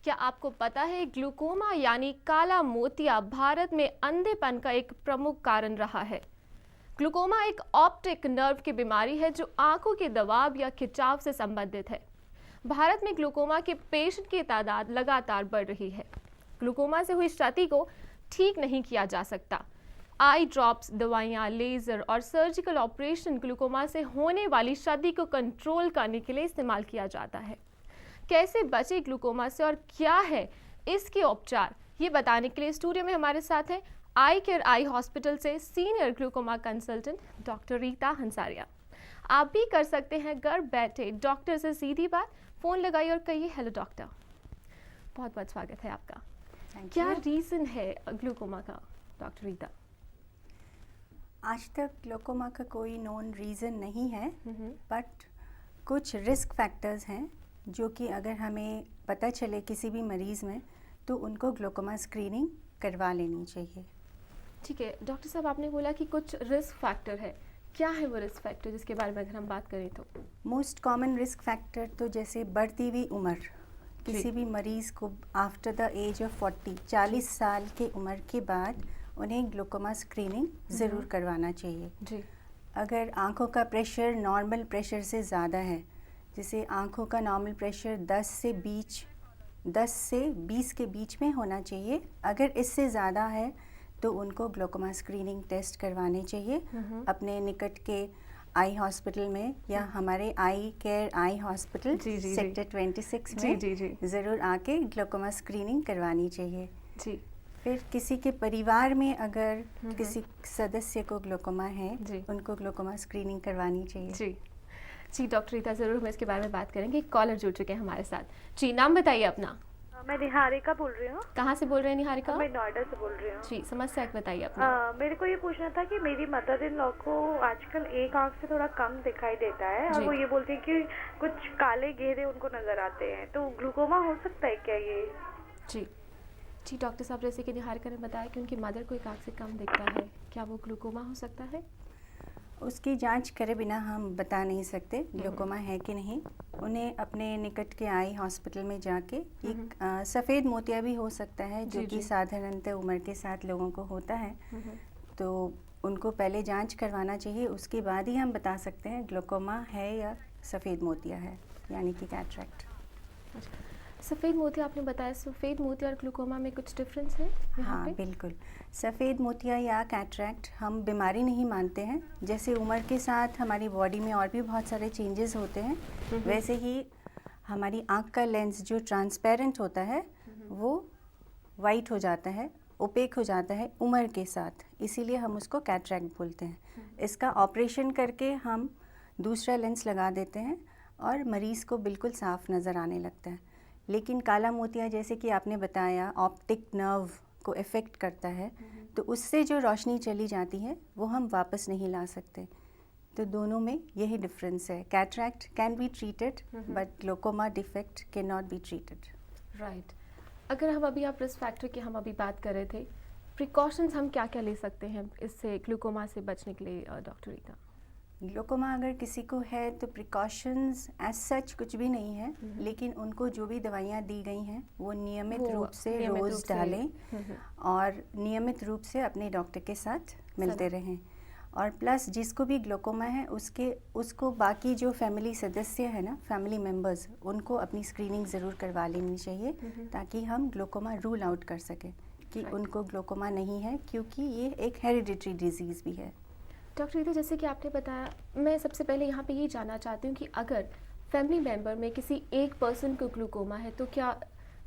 क्या आपको पता है ग्लूकोमा यानी काला मोतिया भारत में अंधेपन का एक प्रमुख कारण रहा है। ग्लूकोमा एक ऑप्टिक नर्व की बीमारी है जो आंखों के दबाव या खिंचाव से संबंधित है। भारत में ग्लूकोमा के पेशेंट की तादाद लगातार बढ़ रही है। ग्लूकोमा से हुई क्षति को ठीक नहीं किया जा सकता। आई ड्रॉप्स, दवाइयाँ, लेज़र और सर्जिकल ऑपरेशन ग्लूकोमा से होने वाली क्षति को कंट्रोल करने के लिए इस्तेमाल किया जाता है। कैसे बचे ग्लूकोमा से और क्या है इसके उपचार, ये बताने के लिए स्टूडियो में हमारे साथ हैं आई केयर आई हॉस्पिटल से senior glaucoma consultant doctor Rita Hansaria. आप भी कर सकते हैं घर बैठे डॉक्टर से सीधी बात। फ़ोन लगाइए और कहिए हेलो डॉक्टर। बहुत बहुत स्वागत है आपका। क्या रीज़न है ग्लूकोमा का डॉक्टर रीता? आज तक ग्लूकोमा का कोई नोन रीज़न नहीं है, बट कुछ रिस्क फैक्टर्स हैं जो कि अगर हमें पता चले किसी भी मरीज़ में तो उनको ग्लूकोमा स्क्रीनिंग करवा लेनी चाहिए। ठीक है डॉक्टर साहब, आपने बोला कि कुछ रिस्क फैक्टर है। क्या है वो रिस्क फैक्टर जिसके बारे में अगर हम बात करें तो? मोस्ट कॉमन रिस्क फैक्टर तो जैसे बढ़ती हुई उम्र, किसी भी मरीज़ को आफ्टर द एज ऑफ 40 साल की उम्र के बाद उन्हें ग्लूकोमा स्क्रीनिंग ज़रूर करवाना चाहिए जी। अगर आंखों का प्रेशर नॉर्मल प्रेशर से ज़्यादा है, जैसे आंखों का नॉर्मल प्रेशर 10 से 20 के बीच में होना चाहिए, अगर इससे ज़्यादा है तो उनको ग्लूकोमा स्क्रीनिंग टेस्ट करवाने चाहिए अपने निकट के आई हॉस्पिटल में या हमारे आई केयर आई हॉस्पिटल सेक्टर 26 में ज़रूर आके ग्लूकोमा स्क्रीनिंग करवानी चाहिए जी। फिर किसी के परिवार में अगर किसी सदस्य को ग्लूकोमा है उनको ग्लूकोमा स्क्रीनिंग करवानी चाहिए जी। जी डॉक्टर रीता, ज़रूर हम इसके बारे में बात करेंगे। एक कॉलर जुड़ चुके हैं हमारे साथ। जी, नाम बताइए अपना। मैं निहारिका बोल रही हूँ। कहाँ से बोल रहे हैं निहारिका? मैं नोएडा से बोल रही हूँ। जी, समस्या बताइए अपना। मेरे को ये पूछना था कि मेरी मदर इन लॉ को आजकल एक आंख से थोड़ा कम दिखाई देता है और वो ये बोलती है कि कुछ काले घेरे उनको नजर आते हैं, तो ग्लूकोमा हो सकता है क्या ये? जी जी डॉक्टर साहब, जैसे कि निहारिका ने बताया कि उनकी मदर को एक आंख से कम दिखता है, क्या वो ग्लूकोमा हो सकता है? उसकी जांच करे बिना हम बता नहीं सकते ग्लूकोमा है कि नहीं। उन्हें अपने निकट के आई हॉस्पिटल में जाके एक सफ़ेद मोतिया भी हो सकता है जो कि साधारणतः उम्र के साथ लोगों को होता है, तो उनको पहले जांच करवाना चाहिए, उसके बाद ही हम बता सकते हैं ग्लूकोमा है या सफ़ेद मोतिया है, यानी कि कैटरेक्ट। सफ़ेद मोतिया आपने बताया, सफ़ेद मोतिया और ग्लूकोमा में कुछ डिफरेंस है? हाँ बिल्कुल, सफ़ेद मोतिया या कैटरेक्ट हम बीमारी नहीं मानते हैं। जैसे उम्र के साथ हमारी बॉडी में और भी बहुत सारे चेंजेस होते हैं, वैसे ही हमारी आँख का लेंस जो ट्रांसपेरेंट होता है वो वाइट हो जाता है, ओपेक हो जाता है उम्र के साथ, इसीलिए हम उसको कैटरेक्ट बोलते हैं। इसका ऑपरेशन करके हम दूसरा लेंस लगा देते हैं और मरीज़ को बिल्कुल साफ़ नज़र आने लगता है। लेकिन काला मोतिया जैसे कि आपने बताया ऑप्टिक नर्व को इफ़ेक्ट करता है, तो उससे जो रोशनी चली जाती है वो हम वापस नहीं ला सकते। तो दोनों में यही डिफरेंस है। Cataract can be treated but glaucoma defect can not be treated. Right. अगर हम अभी आप रिस्क फैक्टर की हम अभी बात कर रहे थे, प्रिकॉशंस हम क्या क्या ले सकते हैं इससे ग्लूकोमा से बचने के लिए डॉक्टर रीता? ग्लूकोमा अगर किसी को है तो प्रिकॉशंस एज सच कुछ भी नहीं है, लेकिन उनको जो भी दवाइयाँ दी गई हैं वो नियमित रूप से रोज़ डालें और नियमित रूप से अपने डॉक्टर के साथ मिलते रहें। और प्लस जिसको भी ग्लूकोमा है उसको बाकी जो फैमिली सदस्य है ना, फैमिली मेम्बर्स, उनको अपनी स्क्रीनिंग ज़रूर करवा लेनी चाहिए ताकि हम ग्लूकोमा रूल आउट कर सकें कि उनको ग्लूकोमा नहीं है, क्योंकि ये एक हेरिडिटरी डिजीज़ भी है। डॉक्टर रीता, जैसे कि आपने बताया, मैं सबसे पहले यहाँ पे ये जानना चाहती हूँ कि अगर फैमिली मेम्बर में किसी एक पर्सन को ग्लूकोमा है तो क्या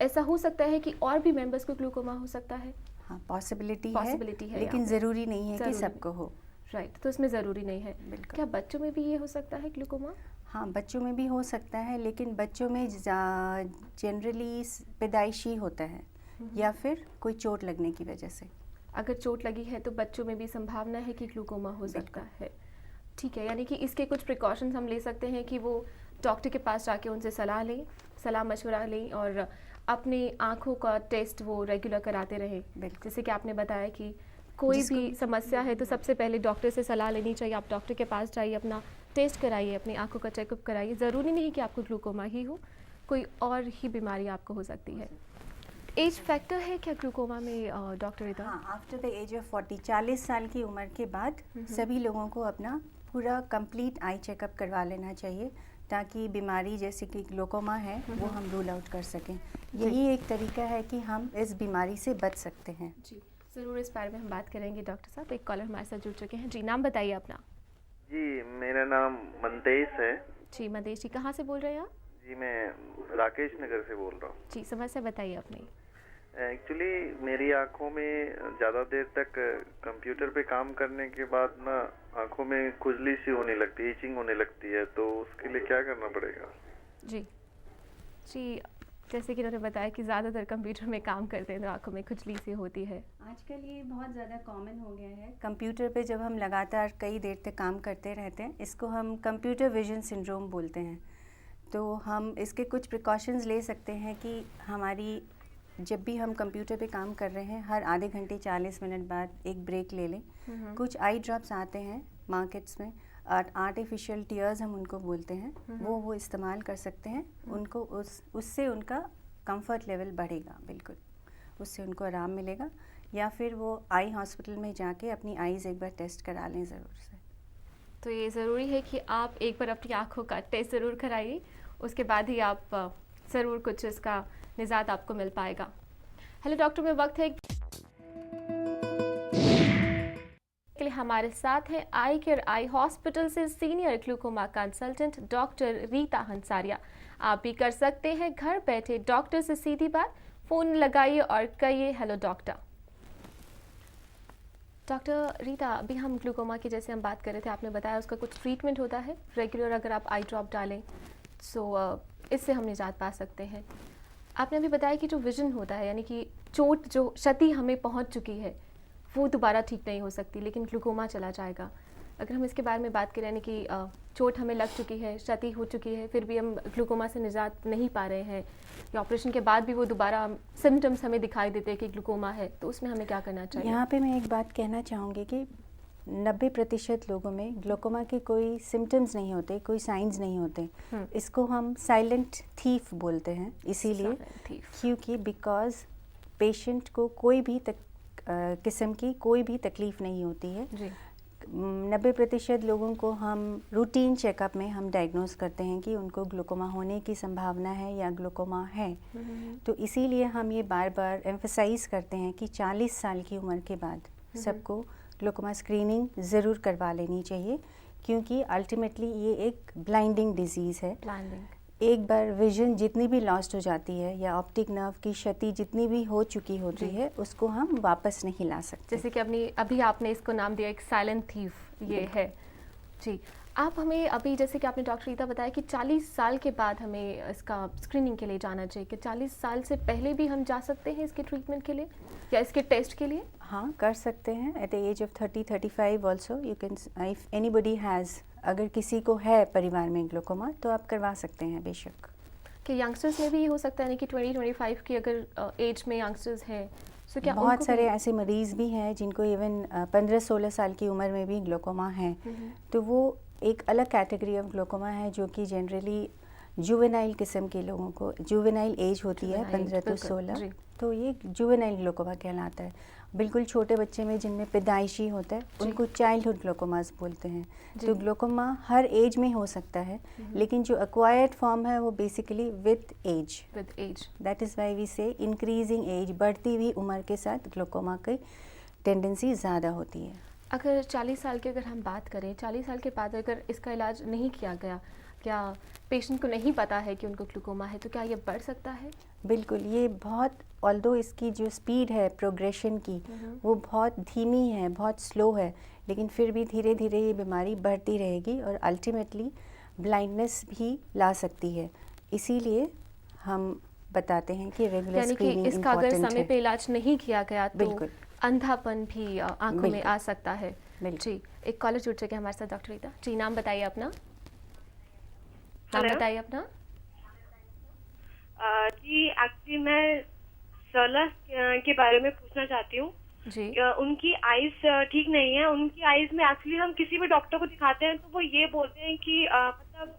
ऐसा हो सकता है कि और भी मेंबर्स को ग्लूकोमा हो सकता है? हाँ, पॉसिबिलिटी है, लेकिन ज़रूरी नहीं है कि सबको हो। राइट, तो इसमें ज़रूरी नहीं है। क्या बच्चों में भी ये हो सकता है ग्लूकोमा? हाँ, बच्चों में भी हो सकता है, लेकिन बच्चों में जनरली पैदाइशी होता है या फिर कोई चोट लगने की वजह से। अगर चोट लगी है तो बच्चों में भी संभावना है कि ग्लूकोमा हो सकता है। ठीक है, यानी कि इसके कुछ प्रिकॉशंस हम ले सकते हैं कि वो डॉक्टर के पास जाके उनसे सलाह मशवरा लें और अपनी आँखों का टेस्ट वो रेगुलर कराते रहें। जैसे कि आपने बताया कि कोई भी समस्या है तो सबसे पहले डॉक्टर से सलाह लेनी चाहिए। आप डॉक्टर के पास जाइए, अपना टेस्ट कराइए, अपनी आँखों का चेकअप कराइए। ज़रूरी नहीं कि आपको ग्लूकोमा ही हो, कोई और ही बीमारी आपको हो सकती है। एज फैक्टर है क्या ग्लूकोमा में डॉक्टर रिता? हाँ, आफ्टर द एज ऑफ 40 साल की उम्र के बाद सभी लोगों को अपना पूरा कंप्लीट आई चेकअप करवा लेना चाहिए, ताकि बीमारी जैसे कि ग्लूकोमा है वो हम रूल आउट कर सकें। यही एक तरीका है कि हम इस बीमारी से बच सकते हैं। जी ज़रूर, इस बारे में हम बात करेंगे डॉक्टर साहब। एक कॉलर हमारे साथ जुड़ चुके हैं। जी नाम बताइए अपना। जी मेरा नाम मंदेश है। जी मदेश जी, कहाँ से बोल रहे हैं आप? जी मैं राकेश नगर से बोल रहा हूँ। जी समस्या बताइए अपनी। एक्चुअली मेरी आंखों में ज़्यादा देर तक कंप्यूटर पे काम करने के बाद ना आंखों में खुजली सी होने लगती है, इचिंग होने लगती है, तो उसके लिए क्या करना पड़ेगा? जी जी, जैसे कि उन्होंने बताया कि ज़्यादातर कंप्यूटर में काम करते हैं तो आंखों में खुजली सी होती है। आजकल ये बहुत ज़्यादा कॉमन हो गया है। कंप्यूटर पे जब हम लगातार कई देर तक काम करते रहते हैं, इसको हम कंप्यूटर विजन सिंड्रोम बोलते हैं। तो हम इसके कुछ प्रिकॉशंस ले सकते हैं कि हमारी जब भी हम कंप्यूटर पे काम कर रहे हैं, हर आधे घंटे 40 मिनट बाद एक ब्रेक ले लें। कुछ आई ड्रॉप्स आते हैं मार्केट्स में, आर्टिफिशियल टीयर्स हम उनको बोलते हैं, वो इस्तेमाल कर सकते हैं। उनको उससे उनका कंफर्ट लेवल बढ़ेगा, बिल्कुल उससे उनको आराम मिलेगा। या फिर वो आई हॉस्पिटल में जाके अपनी आईज़ एक बार टेस्ट करा लें ज़रूर से। तो ये ज़रूरी है कि आप एक बार अपनी आँखों का टेस्ट ज़रूर कराइए, उसके बाद ही आप ज़रूर कुछ इसका निजात आपको मिल पाएगा। हेलो डॉक्टर, में वक्त है के लिए हमारे साथ हैं आई केयर आई हॉस्पिटल से senior glaucoma consultant doctor Rita Hansaria. आप भी कर सकते हैं घर बैठे डॉक्टर से सीधी बात। फ़ोन लगाइए और कहिए हेलो डॉक्टर। डॉक्टर रीता, अभी हम ग्लूकोमा की जैसे हम बात कर रहे थे, आपने बताया उसका कुछ ट्रीटमेंट होता है रेगुलर, अगर आप आई ड्रॉप डालें सो इससे हम निजात पा सकते हैं। आपने अभी बताया कि जो विजन होता है, यानी कि चोट जो क्षति हमें पहुंच चुकी है वो दोबारा ठीक नहीं हो सकती, लेकिन ग्लूकोमा चला जाएगा। अगर हम इसके बारे में बात करें, यानी कि चोट हमें लग चुकी है, क्षति हो चुकी है, फिर भी हम ग्लूकोमा से निजात नहीं पा रहे हैं, या ऑपरेशन के बाद भी वो दोबारा सिम्टम्स हमें दिखाई देते हैं कि ग्लूकोमा है, तो उसमें हमें क्या करना चाहिए? यहाँ पे मैं एक बात कहना चाहूँगी कि 90% लोगों में ग्लूकोमा के कोई सिम्टम्स नहीं होते, कोई साइंस नहीं होते। इसको हम साइलेंट थीफ बोलते हैं, इसीलिए क्योंकि बिकॉज पेशेंट को कोई भी किस्म की कोई भी तकलीफ़ नहीं होती है। 90% लोगों को हम रूटीन चेकअप में हम डायग्नोस करते हैं कि उनको ग्लूकोमा होने की संभावना है या ग्लूकोमा है। तो इसीलिए हम ये बार बार एम्फसाइज करते हैं कि 40 साल की उम्र के बाद सबको ग्लूकोमा स्क्रीनिंग ज़रूर करवा लेनी चाहिए, क्योंकि अल्टीमेटली ये एक ब्लाइंडिंग डिजीज़ है। एक बार विजन जितनी भी लॉस्ट हो जाती है या ऑप्टिक नर्व की क्षति जितनी भी हो चुकी होती है, उसको हम वापस नहीं ला सकते। जैसे कि अभी आपने इसको नाम दिया एक साइलेंट थीफ ये है। जी, आप हमें अभी जैसे कि आपने डॉक्टर रीता बताया कि 40 साल के बाद हमें इसका स्क्रीनिंग के लिए जाना चाहिए, कि 40 साल से पहले भी हम जा सकते हैं इसके ट्रीटमेंट के लिए या इसके टेस्ट के लिए? हाँ, कर सकते हैं। At the age of 30-35 also you can, if anybody has, अगर किसी को है परिवार में ग्लूकोमा तो आप करवा सकते हैं बेशक। कि यंगस्टर्स में भी ये हो सकता है कि 20-25 की अगर एज में यंगस्टर्स हैं, सो क्या बहुत सारे ऐसे मरीज़ भी हैं जिनको इवन 15-16 साल की उम्र में भी ग्लूकोमा है। तो वो एक अलग कैटेगरी ऑफ ग्लूकोमा है जो कि जनरली जुवेनाइल किस्म के लोगों को, जुवेनाइल एज होती है 15 to 16, तो ये जुवेनाइल ग्लूकोमा कहलाता है। बिल्कुल छोटे बच्चे में जिनमें पैदाइशी होता है उनको चाइल्डहुड ग्लूकोमास बोलते हैं। तो ग्लूकोमा हर एज में हो सकता है, लेकिन जो एक्वायर्ड फॉर्म है वो basically with age, that is why we say increasing age, बढ़ती हुई उम्र के साथ ग्लूकोमा की टेंडेंसी ज़्यादा होती है। अगर 40 साल की अगर हम बात करें, 40 साल के बाद अगर इसका इलाज नहीं किया गया, क्या पेशेंट को नहीं पता है कि उनको ग्लूकोमा है, तो क्या ये बढ़ सकता है? बिल्कुल, ये बहुत, ऑल्दो इसकी जो स्पीड है प्रोग्रेशन की वो बहुत धीमी है, बहुत स्लो है, लेकिन फिर भी धीरे धीरे ये बीमारी बढ़ती रहेगी और अल्टीमेटली ब्लाइंडनेस भी ला सकती है। इसीलिए हम बताते हैं कि रेगुलर स्क्रीनिंग इम्पोर्टेंट है। इसका अगर समय पे इलाज नहीं किया गया तो बिल्कुल अंधापन भी आंखों में आ सकता है। जी, एक कॉलर जुड़ चुके हैं हमारे साथ, डॉक्टर रीता जी। नाम बताइए अपना। नाम बताइए अपना। जी, एक्चुअली मैं सरला के बारे में पूछना चाहती हूँ जी। उनकी आईज ठीक नहीं है। उनकी आईज में एक्चुअली हम किसी भी डॉक्टर को दिखाते हैं तो वो ये बोलते हैं कि मतलब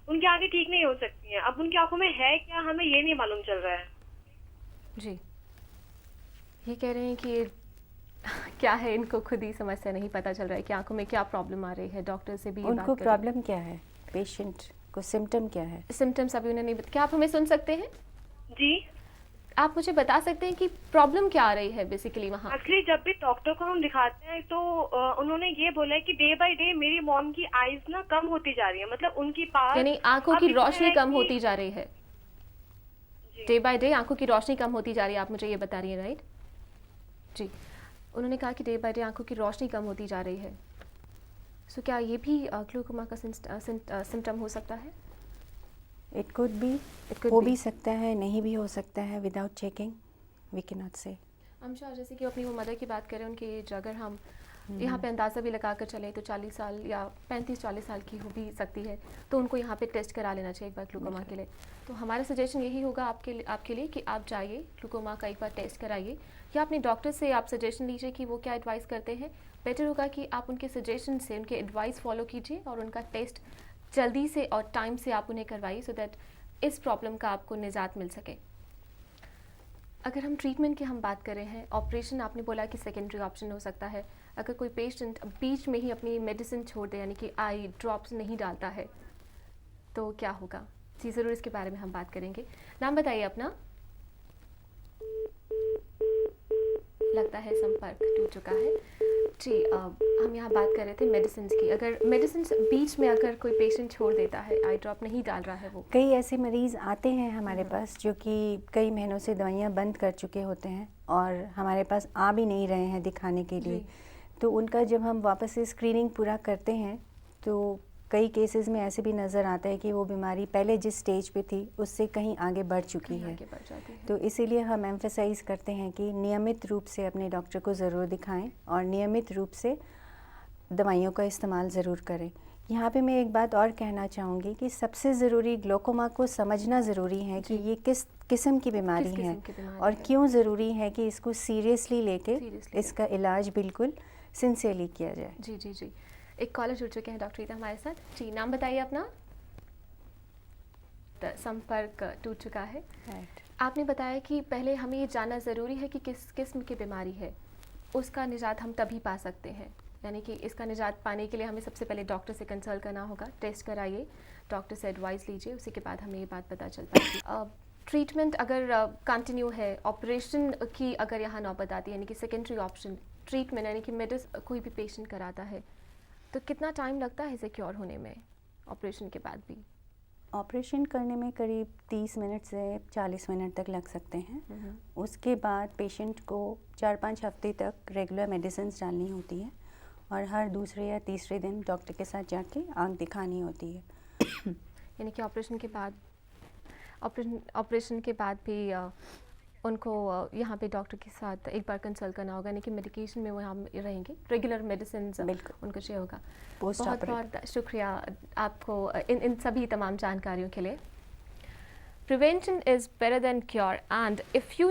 उनकी आंखें ठीक नहीं हो सकती हैं। अब उनकी आंखों में है क्या, हमें ये नहीं मालूम चल रहा है। जी, ये कह रहे हैं कि क्या है, इनको खुद ही समस्या नहीं पता चल रहा है कि आंखों में क्या प्रॉब्लम आ रही है। डॉक्टर से भी ये उनको बात करें। प्रॉब्लम क्या है, पेशेंट को सिम्टम क्या है? सिम्टम्स अभी उन्होंने नहीं क्या आप हमें सुन सकते हैं? जी, आप मुझे बता सकते हैं कि प्रॉब्लम क्या आ रही है बेसिकली वहाँ? एक्चुअली जब भी डॉक्टर को हम दिखाते हैं तो उन्होंने ये बोला है कि डे बाय डे मेरी मॉम की आईज ना कम होती जा रही है, मतलब उनकी पास यानी आंखों अब की इतना रोशनी है कम कि- होती जा रही है। जी। डे बाय डे आंखों की रोशनी कम होती जा रही है, आप मुझे ये बता रही हैं, राइट? जी, उन्होंने कहा कि डे बाय डे आंखों की रोशनी कम होती जा रही है। सो क्या ये भी ग्लूकोमा का सिम्टम हो सकता है? It could be, It could हो be. भी सकता है, नहीं भी हो सकता है। Without checking we can not say. हम श्योर, जैसे कि अपनी वो मदर की बात करें, उनकी एज अगर हम यहाँ पे अंदाज़ा भी लगा कर चलें तो 40 साल या 35-40 साल की हो भी सकती है, तो उनको यहाँ पे टेस्ट करा लेना चाहिए एक बार ग्लूकोमा के लिए। तो हमारा सजेशन यही होगा आपके लिए कि आप जाइए ग्लूकोमा का एक बार टेस्ट कराइए, या अपने डॉक्टर से आप सजेशन लीजिए कि वो क्या एडवाइस करते हैं। बेटर होगा कि आप उनके सजेशन से, उनके एडवाइस फॉलो कीजिए और उनका टेस्ट जल्दी से और टाइम से आप उन्हें करवाइए, सो दैट इस प्रॉब्लम का आपको निजात मिल सके। अगर हम ट्रीटमेंट की हम बात कर रहे हैं, ऑपरेशन आपने बोला कि सेकेंडरी ऑप्शन हो सकता है। अगर कोई पेशेंट बीच में ही अपनी मेडिसिन छोड़ दे, यानी कि आई ड्रॉप्स नहीं डालता है, तो क्या होगा? जी ज़रूर, इसके बारे में हम बात करेंगे। नाम बताइए अपना। लगता है संपर्क टूट चुका है। जी, हम यहाँ बात कर रहे थे मेडिसिन की। अगर मेडिसिन बीच में अगर कोई पेशेंट छोड़ देता है, आई ड्रॉप नहीं डाल रहा है वो, कई ऐसे मरीज़ आते हैं हमारे पास जो कि कई महीनों से दवाइयाँ बंद कर चुके होते हैं और हमारे पास आ भी नहीं रहे हैं दिखाने के लिए। जी। तो उनका जब हम वापस से स्क्रीनिंग पूरा करते हैं तो कई केसेस में ऐसे भी नज़र आता है कि वो बीमारी पहले जिस स्टेज पे थी उससे कहीं आगे बढ़ चुकी कहीं है। आगे बढ़ जाती है। तो इसीलिए हम एम्फेसाइज़ करते हैं कि नियमित रूप से अपने डॉक्टर को ज़रूर दिखाएं और नियमित रूप से दवाइयों का इस्तेमाल ज़रूर करें। यहाँ पे मैं एक बात और कहना चाहूँगी कि सबसे ज़रूरी ग्लोकोमा को समझना ज़रूरी है कि ये किस किस्म की बीमारी किस्म है की बीमारी और है। क्यों ज़रूरी है कि इसको सीरियसली लेके Seriously इसका इलाज बिल्कुल सिंसियरली किया जाए। जी जी जी, एक कॉलर जुड़ चुके हैं डॉक्टर रीता हमारे साथ। जी, नाम बताइए अपना। तो संपर्क टूट चुका है। राइट। आपने बताया कि पहले हमें ये जानना ज़रूरी है कि किस किस्म की बीमारी है, उसका निजात हम तभी पा सकते हैं। यानी कि इसका निजात पाने के लिए हमें सबसे पहले डॉक्टर से कंसल्ट करना होगा, टेस्ट कराइए, डॉक्टर से एडवाइस लीजिए, उसी के बाद हमें ये बात पता चल पाएगी। ट्रीटमेंट अगर कंटिन्यू है, ऑपरेशन की अगर यहाँ नौबत आती है, यानी कि सेकेंडरी ऑप्शन ट्रीटमेंट, यानी कि मेडिसिन कोई भी पेशेंट कराता है, तो कितना टाइम लगता है इसे क्योर होने में ऑपरेशन के बाद भी? ऑपरेशन करने में करीब 30 मिनट से 40 मिनट तक लग सकते हैं। उसके बाद पेशेंट को 4-5 हफ्ते तक रेगुलर मेडिसिन डालनी होती है और हर दूसरे या तीसरे दिन डॉक्टर के साथ जाके आँख दिखानी होती है। यानी कि ऑपरेशन के बाद भी उनको यहाँ पे डॉक्टर के साथ एक बार कंसल्ट करना होगा, यानी कि मेडिकेशन में वो यहाँ रहेंगे, रेगुलर मेडिसिन बिल्कुल। उनको चाहिए होगा। पोस्ट बहुत ऑपरेटिव। बहुत शुक्रिया आपको इन सभी तमाम जानकारियों के लिए। Prevention is better than cure, and if you